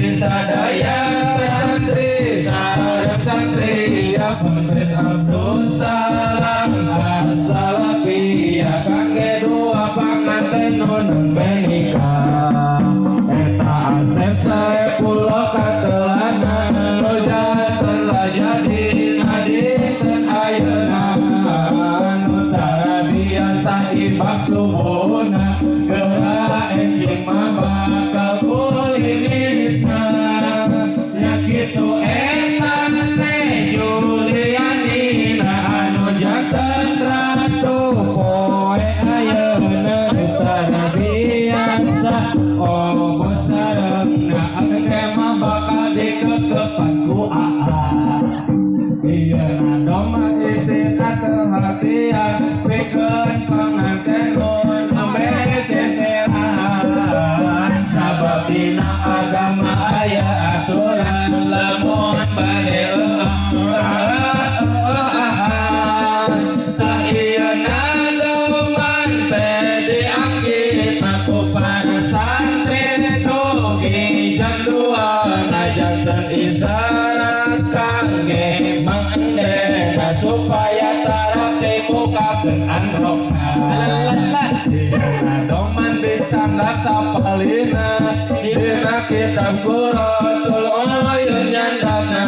sadaya santri sareng santri ya Ponpes Abdul Salam As-Salafi ya kangge dua panganten nun menikah eta Asep Saepullah katelana nu janten lah jadi naditen ayeuna anu tara biasa ibak subuhna geura enjing mah bakal kulilisna nya kitu eta teh Julianina anu janten ratu poe ayeuna tara biasa oh sarengna engke mah bakal dikekepan ku iya doma isi atau hatian pikeun panganten nun ambe seserahan sabab dina agama aya aturan lamun bade tak iya nadoman teh dianggit aku pada santri dugi jam 2 najanten isyarat kangge mangandena supaya tarap dimukakeun androkna disana doman dicandak sapalina dina kitab Quratul Uyun nyandana